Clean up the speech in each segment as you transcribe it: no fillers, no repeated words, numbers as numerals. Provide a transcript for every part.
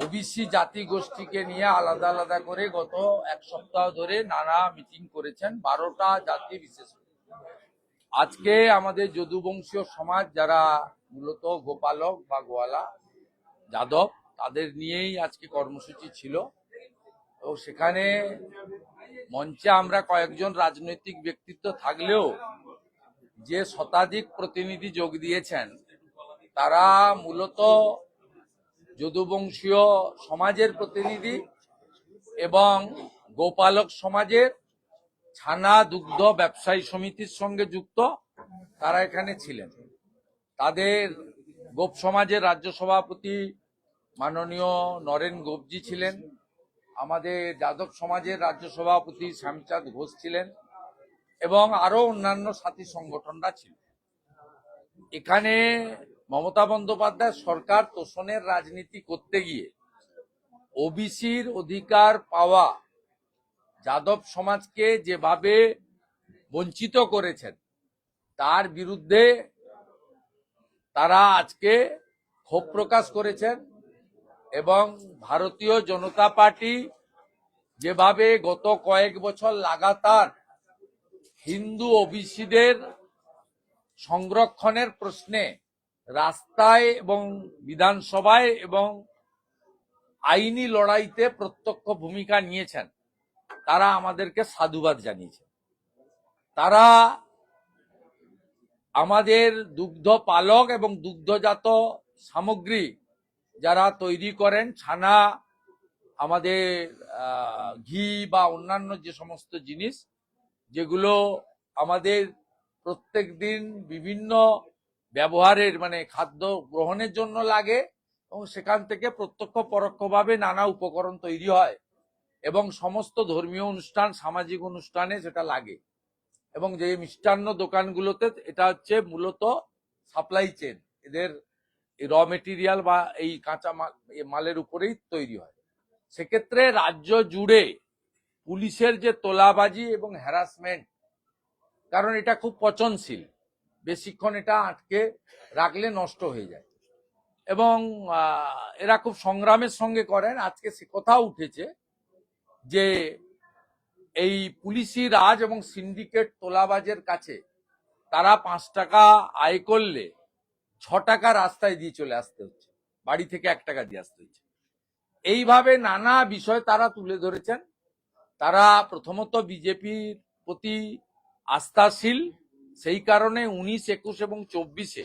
OBC জাতি গোষ্ঠীকে নিয়ে আলাদা আলাদা করে গত এক সপ্তাহ ধরে নানা মিটিং করেছেন 12টা জাতি বিশেষ। আজকে আমাদের যদুবংশীয় সমাজ যারা মূলত গোপালক বা গোয়ালা যাদব তাদের নিয়েই আজকে কর্মসূচি ছিল। তো সেখানে মঞ্চে আমরা কয়েকজন রাজনৈতিক ব্যক্তিত্ব থাকলেও যে শতাধিক প্রতিনিধি যোগ দিয়েছেন তারা মূলত যদুবংশীয় সমাজের প্রতিনিধি এবং গোপালক সমাজের ছানা দুগ্ধ ব্যবসায়ী সমিতির সঙ্গে যুক্ত তারা এখানে ছিলেন। তাদের গোপ সমাজের রাজ্য সভাপতি মাননীয় নরেন গোপজি ছিলেন, আমাদের যাদব সমাজের রাজ্য সভাপতি শ্যামচাঁদ ঘোষ ছিলেন এবং আরো অন্যান্য সাথী সংগঠনরা ছিল। এখানে মমতা বন্দ্যোপাধ্যায় সরকার তোষণের রাজনীতি করতে গিয়ে ওবিসির অধিকার পাওয়া যাদব সমাজকে যেভাবে বঞ্চিত করেছেন তার বিরুদ্ধে তারা আজকে ক্ষোভ প্রকাশ করেছেন এবং ভারতীয় জনতা পার্টি যেভাবে গত কয়েক বছর লাগাতার হিন্দু ওবিসিদের সংরক্ষণের প্রশ্নে রাস্তায় এবং বিধানসভায় এবং আইনি লড়াইতে প্রত্যক্ষ ভূমিকা নিয়েছেন তারা আমাদেরকে সাধুবাদ জানিয়েছে। তারা আমাদের দুগ্ধ পালক এবং দুগ্ধজাত সামগ্রী যারা তৈরি করেন, ছানা, আমাদের ঘি বা অন্যান্য যে সমস্ত জিনিস যেগুলো আমাদের প্রত্যেক দিন বিভিন্ন ব্যবহারের মানে খাদ্য গ্রহণের জন্য লাগে এবং সেখান থেকে প্রত্যক্ষ পরোক্ষভাবে নানা উপকরণ তৈরি হয় এবং সমস্ত ধর্মীয় অনুষ্ঠান সামাজিক অনুষ্ঠানে সেটা লাগে এবং যে মিষ্টান্ন দোকানগুলোতে এটা হচ্ছে মূলত সাপ্লাই চেন, এদের র মেটেরিয়াল বা এই কাঁচা মালের উপরেই তৈরি হয়। সেক্ষেত্রে রাজ্য জুড়ে পুলিশের যে তোলাবাজি এবং হ্যারাসমেন্ট, কারণ এটা খুব পচনশীল, বেশিক্ষণ এটা আটকে রাখলে নষ্ট হয়ে যায় এবং এরা খুব সংগ্রামের সঙ্গে করেন। আজকে সে কথা উঠেছে যে এই পুলিশি রাজ এবং সিন্ডিকেট তোলাবাজের কাছে তারা 5 টাকা আয় করলে 6 টাকা রাস্তায় দিয়ে চলে আসতে হচ্ছে, বাড়ি থেকে 1 টাকা দিয়ে আসতে হচ্ছে। এইভাবে নানা বিষয় তারা তুলে ধরেছেন। তারা প্রথমত বিজেপির প্রতি আস্থাশীল, সেই কারণে 19, 21 এবং 24-এ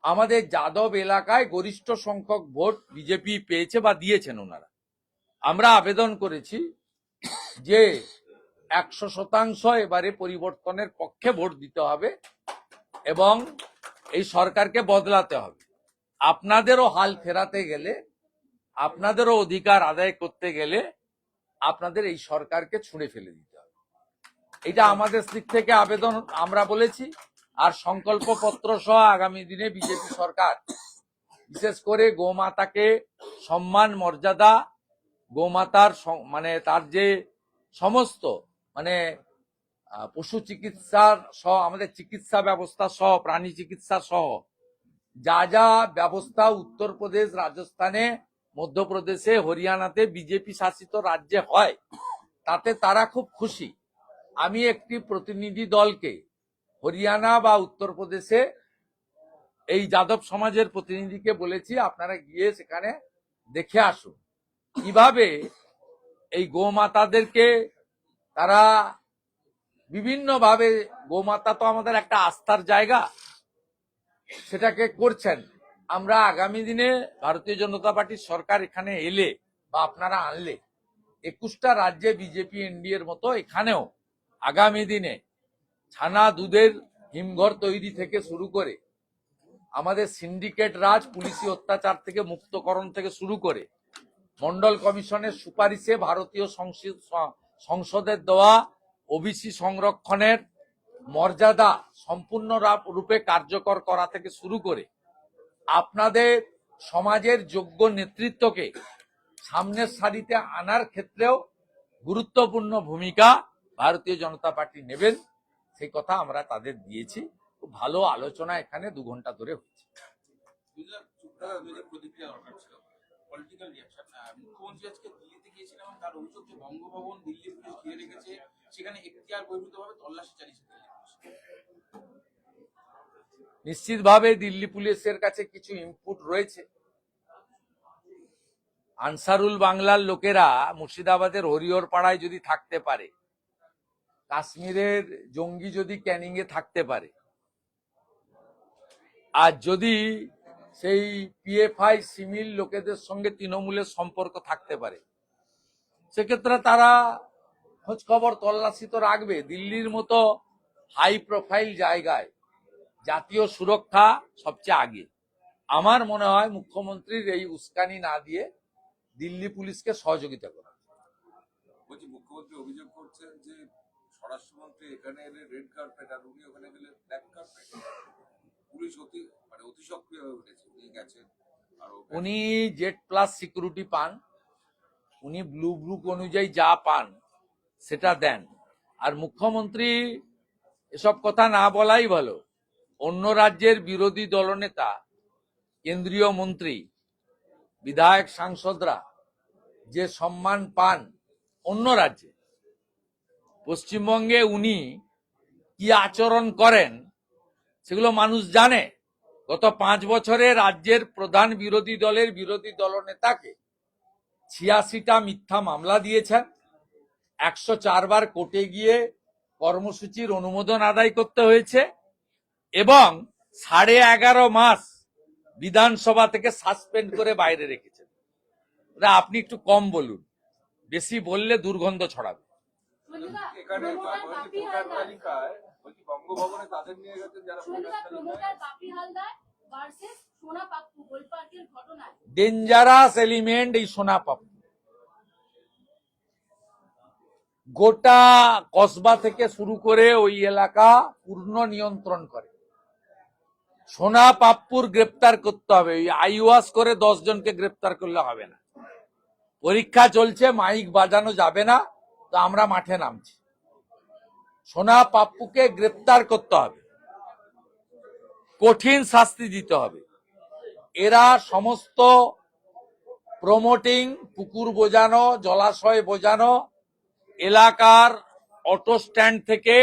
আমাদের যাদব এলাকায় গরিষ্ঠ সংখ্যক ভোট বিজেপি পেয়েছে বা দিয়েছেন ওনারা। আমরা আবেদন করেছি যে 100% এবারে পরিবর্তনের পক্ষে ভোট দিতে হবে এবং এই সরকারকে বদলাতে হবে। আপনাদেরও হাল ফেরাতে গেলে, আপনাদেরও অধিকার আদায় করতে গেলে আপনাদের এই সরকারকে ছুঁড়ে ফেলে দিতে হবে। এটা আমাদের দিক থেকে আবেদন আমরা বলেছি। আর সংকল্পপত্র সহ আগামী দিনে বিজেপি সরকার বিশেষ করে গোমাতাকে সম্মান মর্যাদা, গোমাতার মানে তার যে সমস্ত মানে পশু চিকিৎসার সহ আমাদের চিকিৎসা ব্যবস্থা সহ প্রাণী চিকিৎসা সহ যা যা ব্যবস্থা উত্তরপ্রদেশ, রাজস্থানে, মধ্যপ্রদেশে, হরিয়ানাতে বিজেপি শাসিত রাজ্যে হয় তাতে তারা খুব খুশি। আমি একটি প্রতিনিধি দলকে হরিয়ানা বা উত্তরপ্রদেশে এই যাদব সমাজের প্রতিনিধিকে বলেছি আপনারা গিয়ে সেখানে দেখে আসুন কিভাবে এই গোমাতাদেরকে তারা বিভিন্নভাবে, গোমাতা তো আমাদের একটা আস্থার জায়গা, সেটাকে করছেন। আমরা আগামী দিনে ভারতীয় জনতা পার্টির সরকার এখানে এলে বা আপনারা আনলে 21টা রাজ্যে বিজেপি এনডিএর মতো এখানেও আগামী দিনে ছানা দুধের হিমঘর তৈরি থেকে শুরু করে আমাদের সিন্ডিকেট রাজ, পুলিশি অত্যাচার থেকে মুক্তকরণ থেকে শুরু করে মন্ডল কমিশনের সুপারিশে ভারতীয় সংসদের দেওয়া ওবিসি সংরক্ষণের মর্যাদা সম্পূর্ণ রূপে কার্যকর করা থেকে শুরু করে আপনাদের সমাজের যোগ্য নেতৃত্বকে সামনের সারিতে আনার ক্ষেত্রেও গুরুত্বপূর্ণ ভূমিকা ভারতীয় জনতা পার্টি নেবেন, সেই কথা আমরা তাদের দিয়েছি। খুব ভালো আলোচনা এখানে 2 ঘন্টা ধরে হচ্ছে। Political reaction. মুখ্যমন্ত্রী আজকে দিল্লিতে গিয়েছিলেন এবং তার অভিযোগ যে বঙ্গভবন দিল্লি পুলিশ ঘিরে রেখেছে, সেখানে এখতিয়ার বহির্ভূতভাবে তল্লাশি চালিয়েছে দিল্লি পুলিশ। নিশ্চিতভাবে দিল্লি পুলিশের কাছে কিছু ইনপুট রয়েছে। আনসারুল বাংলার লোকেরা মুর্শিদাবাদের হরিহর পাড়ায় যদি থাকতে পারে, কাশ্মীরের জঙ্গি যদি ক্যানিং এ থাকতে পারে, আর যদি সেই পিএফআই সিমিল লোকেদের সঙ্গে তৃণমূলের সম্পর্ক থাকতে পারে, সেক্ষেত্রে তারা খোঁজ খবর তল্লাশি তো রাখবে। দিল্লির মতো হাই প্রোফাইল জায়গায় জাতীয় সুরক্ষা সবচেয়ে আগে। আমার মনে হয় মুখ্যমন্ত্রীর এই উস্কানি না দিয়ে দিল্লি পুলিশকে সহযোগিতা করা। বলছি, মুখ্যমন্ত্রী অভিযোগ করছেন যে স্বরাষ্ট্রমন্ত্রী এখানে এলে রেড কার্পেট আর উনি ওখানে গেলে ব্ল্যাক কার্পেট। পুলিশ অতি সক্রিয় হয়ে উঠেছে, উনি গেছেন। উনি জেড প্লাস সিকিউরিটি পান, উনি ব্লু বুক অনুযায়ী যা পান সেটা দেন। আর মুখ্যমন্ত্রী এসব কথা না বলাই ভালো। অন্য রাজ্যের বিরোধী দলনেতা, কেন্দ্রীয় মন্ত্রী, বিধায়ক, সাংসদরা যে সম্মান পান অন্য রাজ্যে, পশ্চিমবঙ্গে উনি কি আচরণ করেন সেগুলো মানুষ জানে। গত 5 বছরে রাজ্যের প্রধান বিরোধী দলের বিরোধী দলনেতাকে 86টা মিথ্যা মামলা দিয়েছেন, 104 বার কোর্টে গিয়ে কর্মসূচির অনুমোদন আদায় করতে হয়েছে, এবং 11.5 মাস বিধানসভা থেকে সাসপেন্ড করে বাইরে রেখেছেন। আপনি একটু কম বলুন, বেশি বললে দুর্গন্ধ ছড়াবে। এখানে ভোটার তালিকায় বলছি বঙ্গভবনে তাদের নিয়ে গেছেন যারা ডেঞ্জারাস এলিমেন্ট এই সোনা পাপ্পু। গোটা কসবা থেকে শুরু করে ওই এলাকা পূর্ণ নিয়ন্ত্রণ করে। সোনা পাপ্পুর গ্রেপ্তার করতে হবে। ওই আইওয়াস করে 10 জনকে গ্রেপ্তার করলে হবে না। পরীক্ষা চলছে, মাইক বাজানো যাবে না, তো আমরা মাঠে নামছি। সোনা পাপ্পুকে গ্রেপ্তার করতে হবে, কঠিন শাস্তি দিতে হবে। এরা সমস্ত প্রমোটিং, পুকুর বোঝানো, জলাশয় বোঝানো, এলাকার অটো স্ট্যান্ড থেকে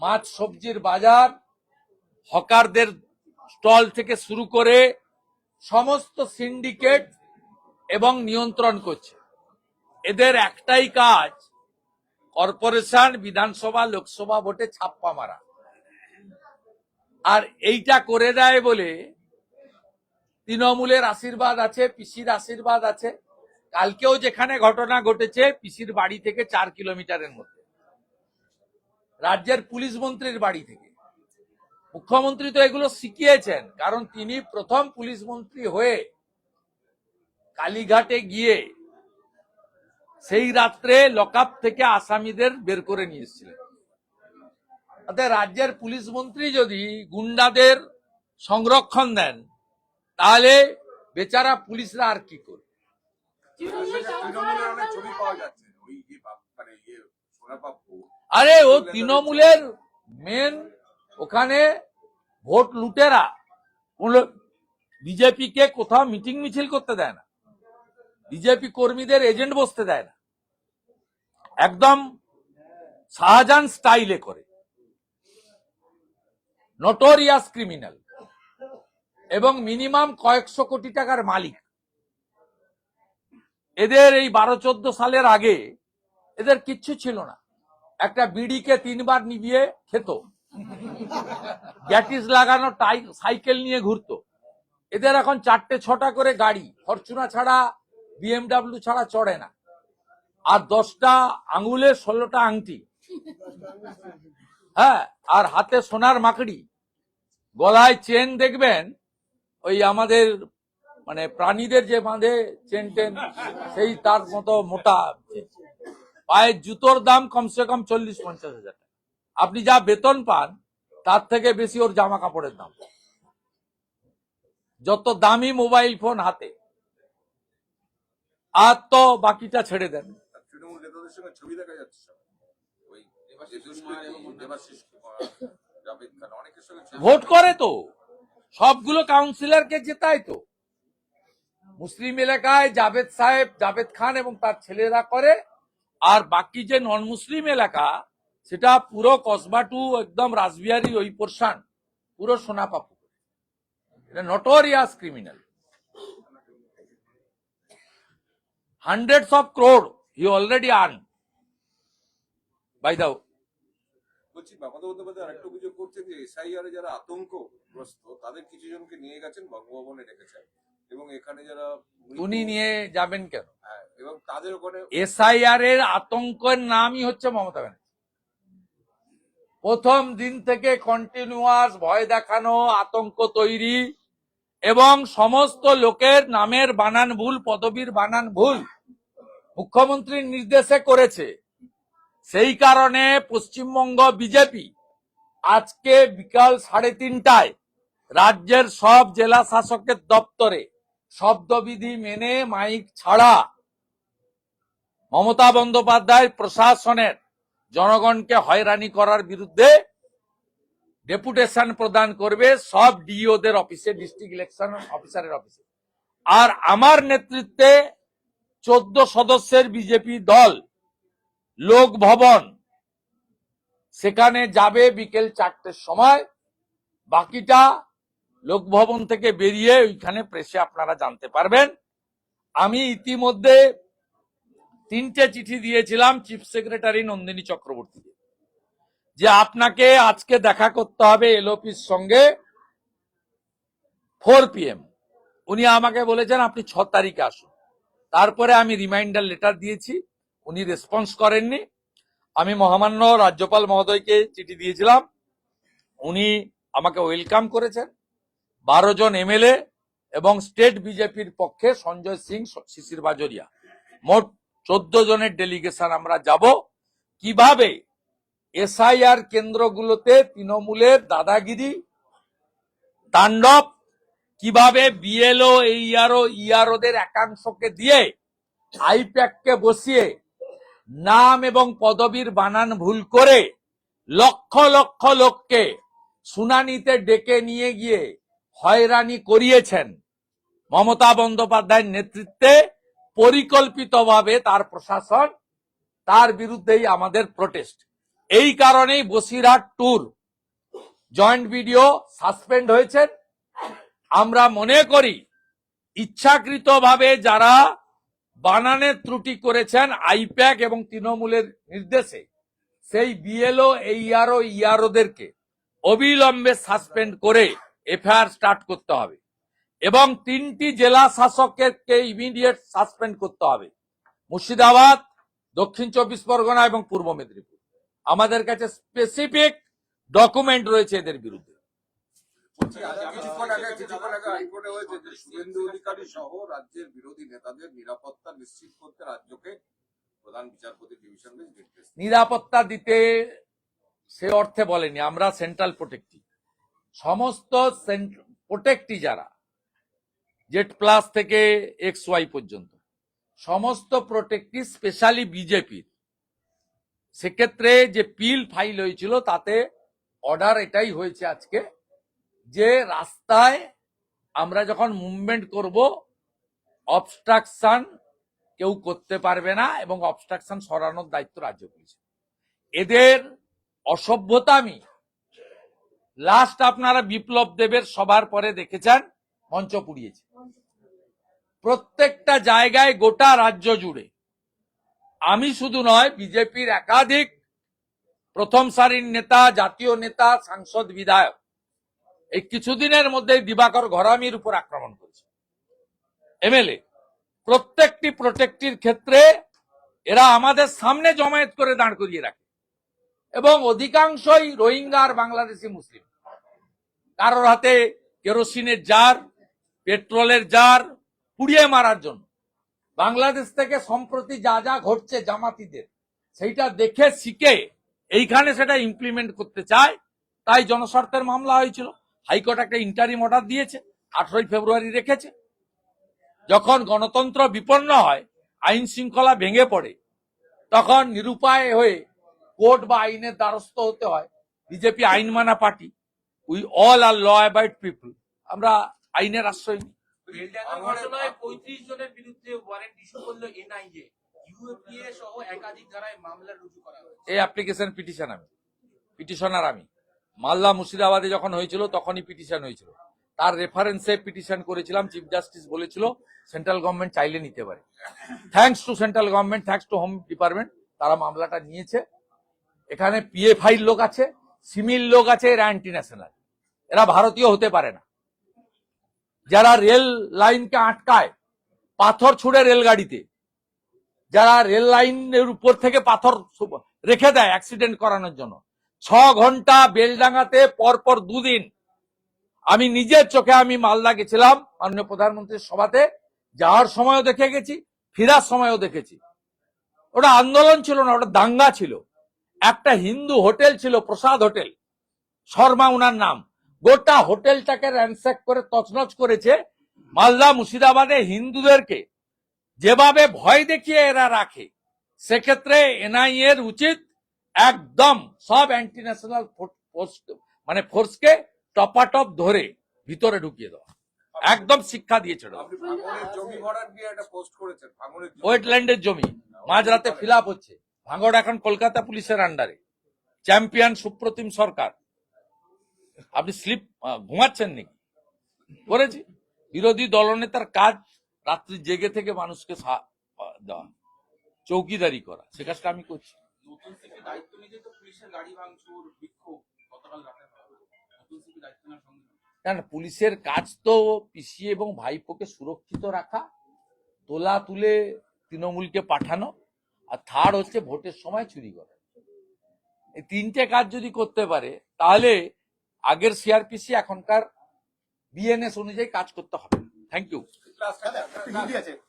মাছ সবজির বাজার, হকারদের স্টল থেকে শুরু করে সমস্ত সিন্ডিকেট এবং নিয়ন্ত্রণ করছে। এদের একটাই কাজ, কর্পোরেশন, বিধানসভা, লোকসভা ভোটে ছাপ্পা মারা। আর এইটা করে দেয় বলে তৃণমূলের আশীর্বাদ আছে, পিসির আশীর্বাদ আছে। কালকেও যেখানে ঘটনা ঘটেছে পিসির বাড়ি থেকে 4 কিলোমিটারের মধ্যে, রাজ্যের পুলিশ মন্ত্রীর বাড়ি থেকে। মুখ্যমন্ত্রী তো এগুলো শিখিয়েছেন, কারণ তিনি প্রথম পুলিশ মন্ত্রী হয়ে কালীঘাটে গিয়ে সেই রাত্রে লকআপ থেকে আসামিদের বের করে নিয়ে এসেছিলেন। রাজ্যের পুলিশ মন্ত্রী যদি গুন্ডাদের সংরক্ষণ দেন, তাহলে বেচারা পুলিশরা আর কি করবে? ছবি পাওয়া যাচ্ছে ওই সোনা পাপ্পু। আরে ও তৃণমূলের মেন, ওখানে ভোট লুটেরা। বিজেপি কে কোথাও মিটিং মিছিল করতে দেয় না, বিজেপি কর্মীদের এজেন্ট বসতে দেয় না, একদম শাহজাহান স্টাইলে করে। নোটোরিয়াস ক্রিমিনাল এবং মিনিমাম কয়েকশো কোটি টাকার মালিক। এদের এই 12-14 সালের আগে এদের কিচ্ছু ছিল না। একটা বিড়িকে 3 বার নিভিয়ে খেত, গ্যাটিস লাগানো সাইকেল নিয়ে ঘুরতো। এদের এখন 4টে-6টা করে গাড়ি, ফরচুনা ছাড়া, বিএমডাব্লিউ ছাড়া চড়ে না। আর 10টা আঙুলে 16টা আংটি, হ্যাঁ, আর হাতে সোনার মাকড়ি, গলায় চেন দেখবেন ওই আমাদের মানে প্রাণীদের যে বাঁধে চেন টেন, সেই তার মতো মোটা। পায়ের জুতোর দাম কমসে কম 40-50 হাজার টাকা। আপনি যা বেতন পান তার থেকে বেশি ওর জামা কাপড়ের দাম। যত দামি মোবাইল ফোন হাতে, আর তো বাকিটা ছেড়ে দেন। তৃণমূল নেতাদের সঙ্গে ছবি দেখা যাচ্ছে, ভোট করে তো, সবগুলো কাউন্সিলরকে জেতায় তো। মুসলিম এলাকায় জাভেদ সাহেব, জাভেদ খান এবং তার ছেলেরা করে, আর বাকি যে নন মুসলিম এলাকা সেটা পুরো কসবা টু একদম রাসবিহারি ওই পোর্শন পুরো সোনাপাপু। এটা notorious criminal. hundreds of crore he already earned by the বলছি বাবা বন্দ্যোপাধ্যায় আরেকটা অভিযোগ করছেন যে এসআইআর যারা আতঙ্কগ্রস্ত তাদের কিছু জনকে নিয়ে গেছেন, বঙ্গভবনে রেখেছেন, এবং এখানে যারা উনি নিয়ে যাবেন কেন? হ্যাঁ, এবং তাদের ওখানে এসআইআর এর আতঙ্কের নামই হচ্ছে মমতা ব্যানার্জি। প্রথম দিন থেকে কন্টিনিউয়াস ভয় দেখানো, আতঙ্ক তৈরি এবং সমস্ত লোকের নামের বানান ভুল, পদবীর বানান ভুল মুখ্যমন্ত্রীর নির্দেশে করেছে। সেই কারণে পশ্চিমবঙ্গ বিজেপি আজকে বিকাল 3:30টায় রাজ্যের সব জেলা শাসকের দপ্তরে শব্দবিধি মেনে মাইক ছাড়া মমতা বন্দ্যোপাধ্যায় প্রশাসনের জনগণকে হয়রানি করার বিরুদ্ধে ডেপুটেশন প্রদান করবে সব ডিওদের অফিসে, ডিস্ট্রিক্ট ইলেকশন অফিসারের অফিসে। আর আমার নেতৃত্বে 14 সদস্যের বিজেপি দল লোক ভবন সেখানে যাবে বিকেল 4টের সময়। বাকিটা লোক ভবন থেকে বেরিয়ে ওইখানে প্রেসে আপনারা জানতে পারবেন। আমি ইতিমধ্যে 3টে চিঠি দিয়েছিলাম চিফ সেক্রেটারি নন্দিনী চক্রবর্তীকে যে আপনাকে আজকে দেখা করতে হবে এলওপির সঙ্গে 4 PM। উনি আমাকে বলেছেন আপনি 6 তারিখে আসুন। তারপরে আমি রিমাইন্ডার লেটার দিয়েছি, উনি রেসপন্স করেননি। আমি মহামান্য রাজ্যপাল মহোদয়কে চিঠি দিয়েছিলাম, উনি আমাকে ওয়েলকাম করেছেন। 12 জন এমএলএ এবং স্টেট বিজেপির পক্ষে সঞ্জয় সিং, শিশির বাজোরিয়া, মোট 14 জনের ডেলিগেশন আমরা যাব। কিভাবে এসআইআর কেন্দ্রগুলোতে তৃণমূলের দাদাগিরি তাণ্ডব, কিভাবে বিএলও, ইআরওদের একাংশকে দিয়ে আইপ্যাককে বসিয়ে নাম এবং পদবীর বানান ভুল করে লক্ষ লক্ষ লোককে শুনানিতে ডেকে নিয়ে গিয়ে হয়রানি করিয়েছেন মমতা বন্দ্যোপাধ্যায়ের নেতৃত্বে পরিকল্পিতভাবে তার প্রশাসন, তার বিরুদ্ধেই আমাদের প্রোটেস্ট। এই কারণেই Basirhat tour joint video suspend হয়েছেন। আমরা মনে করি ইচ্ছাকৃতভাবে যারা বানানের ত্রুটি করেছেন আইপ্যাক এবং তৃণমূলের নির্দেশে, সেই বিএলও, ইআরওদেরকে অবিলম্বে সাসপেন্ড করে এফআইআর স্টার্ট করতে হবে এবং 3টি জেলা শাসককে ইমিডিয়েট সাসপেন্ড করতে হবে, মুর্শিদাবাদ, দক্ষিণ 24 পরগনা এবং পূর্ব মেদিনীপুর। আমাদের কাছে স্পেসিফিক ডকুমেন্ট রয়েছে এদের বিরুদ্ধে। কিছুক্ষণ আগে হাইকোর্টে হয়েছে যে শুভেন্দু অধিকারী সহ রাজ্যের বিরোধী নেতাদের নিরাপত্তা নিশ্চিত করতে রাজ্যকে প্রধান বিচারপতি ডিভিশন বেঞ্চ নির্দেশ। নিরাপত্তা দিতে সে অর্থে বলেনি, আমরা সেন্ট্রাল প্রোটেক্টিভ, সমস্ত প্রোটেক্টি যারা Z+ থেকে XY পর্যন্ত সমস্ত প্রোটেক্টিভ, স্পেশালি বিজেপির। সেক্ষেত্রে যে পিল ফাইল হয়েছিল তাতে অর্ডার এটাই হয়েছে আজকে যে রাস্তায় আমরা যখন মুভমেন্ট করব অবস্ট্রাকশন কেউ করতে পারবে না এবং অবস্ট্রাকশন সরানোর দায়িত্ব রাজ্য পুলিশ। এদের অসভ্যতামি লাস্ট আপনারা বিপ্লব দেবের সবার পরে দেখেছেন, মঞ্চ পুড়িয়েছে প্রত্যেকটা জায়গায় গোটা রাজ্য জুড়ে। আমি শুধু নয়, বিজেপির একাধিক প্রথম সারির নেতা, জাতীয় নেতা, সাংসদ, বিধায়ক এই কিছুদিনের মধ্যে দিবাকর ঘরামির উপর আক্রমণ করেছে। এমএলএ প্রত্যেকটি প্রোটেক্টির ক্ষেত্রে এরা আমাদের সামনে জমায়েত করে দাঁড় করিয়ে রাখে এবং অধিকাংশই রোহিঙ্গা আর বাংলাদেশি মুসলিম। কারোর হাতে কেরোসিনের জার, পেট্রোলের জার পুড়িয়ে মারার জন্য। বাংলাদেশ থেকে সম্প্রতি যা যা ঘটছে জামাতিদের, সেইটা দেখে শিখে এইখানে সেটা ইমপ্লিমেন্ট করতে চায়, তাই জনস্বার্থের মামলা হয়েছিল। হাইকোর্ট একটা ইন্টারিম অর্ডার দিয়েছে, 18 ফেব্রুয়ারি রেখেছে। যখন গণতন্ত্র বিপন্ন হয়, আইন শৃঙ্খলা ভেঙে পড়ে, তখন নিরুপায় হয়ে কোর্ট বা আইনের দ্বারস্থ হতে হয়। বিজেপি আইন মানা party, we all are law abiding people, আমরা আইনের আশ্রয় নিই। বেলডাঙ্গার ঘটনায় 35 জনের বিরুদ্ধে ওয়ারেন্ট ইস্যু করলো এনআইএ, ইউএপিএ সহ একাধিক ধারায় মামলা রুজু করা হয়েছে। এই অ্যাপ্লিকেশন পিটিশনার আমি মালদা মুর্শিদাবাদে যখন হয়েছিল তখনই পিটিশন হয়েছিল, তার রেফারেন্সে পিটিশন করেছিলাম। চিফ জাস্টিস বলেছিল সেন্ট্রাল গভর্নমেন্ট চাইলে নিতে পারে। Thanks to central government, thanks to home department, তারা মামলাটা নিয়েছে। এখানে পিএফআই লোক আছে, সিমিল লোক আছে, এরা অ্যান্টি ন্যাশনাল, এরা ভারতীয় হতে পারে না। যারা রেল লাইনকে আটকায় পাথর ছুড়ে রেলগাড়িতে, যারা রেল লাইনের উপর থেকে পাথর রেখে দেয় অ্যাক্সিডেন্ট করানোর জন্য, 6 ঘন্টা বেলডাঙ্গাতে পরপর 2 দিন আমি নিজের চোখে আমি মালদা গেছিলাম মাননীয় প্রধানমন্ত্রীর সভাতে, যাওয়ার সময়ও দেখে গেছি, ফেরার সময়ও দেখেছি। ওটা আন্দোলন ছিল না, ওটা দাঙ্গা ছিল। একটা হিন্দু হোটেল ছিল, প্রসাদ হোটেল, শর্মা উনার নাম, গোটা হোটেলটাকে র্যানস্যাক করে তছনছ করেছে। মালদা মুর্শিদাবাদে হিন্দুদেরকে যেভাবে ভয় দেখিয়ে এরা রাখে, সেক্ষেত্রে এনআইএ এর উচিত একদম সব অ্যান্টি ন্যাশনাল ফোর্সকে টপাটপ ধরে ভিতরে ঢুকিয়ে দেওয়া, একদম শিক্ষা দিয়েছে। আপনি ভাঙনের জমি ভরাট নিয়ে একটা পোস্ট করেছেন, ভাঙনের জমি ওয়েটল্যান্ডের জমি মাঝরাতে ফিল আপ হচ্ছে। ভাঙড় এখন কলকাতা পুলিশের আন্ডারে, চ্যাম্পিয়ন সুপ্রতিম সরকার। আপনি স্লিপ ঘুমাচ্ছেন নাকি? করেছি। বিরোধী দলনেতার কাজ রাত্রি জেগে থেকে মানুষকে দেওয়া, চৌকিদারি করা, সে কাজটা আমি করছি। নতুন সিপি দায়িত্ব নিতে তো পুলিশের গাড়ি ভাঙচুর, বিক্ষোভ গতকাল রাতে হয়। নতুন সিপি দায়িত্ব নেওয়ার সঙ্গে কেন, পুলিশের কাজ তো পিসি এবং ভাইপোকে সুরক্ষিত রাখা, তোলা তুলে তৃণমূলকে পাঠানো, আর থার্ড হচ্ছে ভোটের সময় চুরি করা। এই 3টে কাজ যদি করতে পারে তাহলে আগের সিআরপিসি এখনকার বিএনএস অনুযায়ী কাজ করতে হবে। Thank you.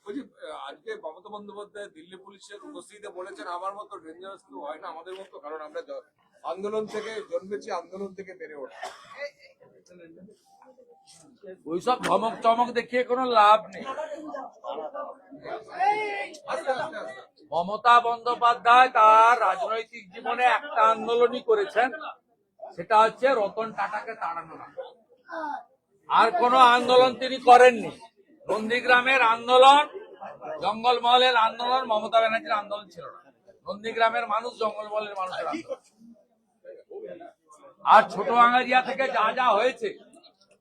বলছি, আজকে মমতা বন্দ্যোপাধ্যায় দিল্লি পুলিশের উপস্থিতিতে বলেছেন আমার মতো ডেঞ্জারাস কেউ হয় না আমাদের মতো, কারণ আমরা আন্দোলন থেকে জন্মেছি, আন্দোলন থেকে বেড়ে ওঠা। ওইসব ধমক চমক দেখিয়ে কোনো লাভ নেই। মমতা বন্দ্যোপাধ্যায় তার রাজনৈতিক জীবনে একটা আন্দোলনই করেছেন, সেটা হচ্ছে রতন টাটাকে তাড়ানো। আর কোনো আন্দোলন তিনি করেননি। নন্দীগ্রামের আন্দোলন, জঙ্গলমহলের আন্দোলন মমতা ব্যানার্জির আন্দোলন ছিল না। নন্দীগ্রামের মানুষ, জঙ্গলমহলের মানুষের আন্দোলন। আর ছোট আঙ্গারিয়া থেকে যা যা হয়েছে,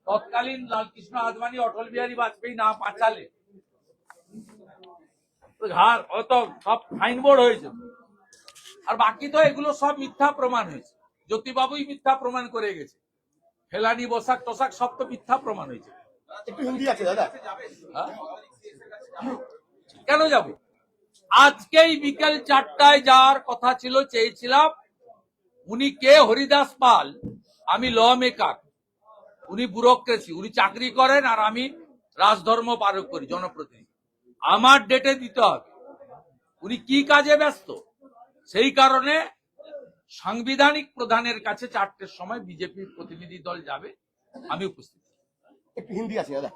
তৎকালীন লালকৃষ্ণ আদবানি, অটল বিহারী বাজপেয়ী না পাঁচালে সব সাইনবোর্ড হয়েছে। আর বাকি তো এগুলো সব মিথ্যা প্রমাণ হয়েছে। জ্যোতিবাবুই মিথ্যা প্রমাণ করে গেছে, ফেলানি বসাক টোসাক সব তো মিথ্যা প্রমাণ হয়েছে। একটু হিন্দি আছে দাদা। হ্যাঁ? কেন যাব? আজকেই বিকেল 4টায় যাওয়ার কথা ছিল, চেয়েছিলাম। উনি কে? হরিদাস পাল। আমি ল মেকার, উনি ব্যুরোক্রেসি, উনি চাকরি করেন, আর আমি রাজধর্ম পালন করি, জনপ্রতিনিধি। আমার ডেটে দিতে হবে। উনি কি কাজে ব্যস্ত? সেই কারণে সাংবিধানিক প্রধানের কাছে 4টের সময় বিজেপি প্রতিনিধি দল যাবে, আমি উপস্থিত। একটু হিন্দি আছে দাদা।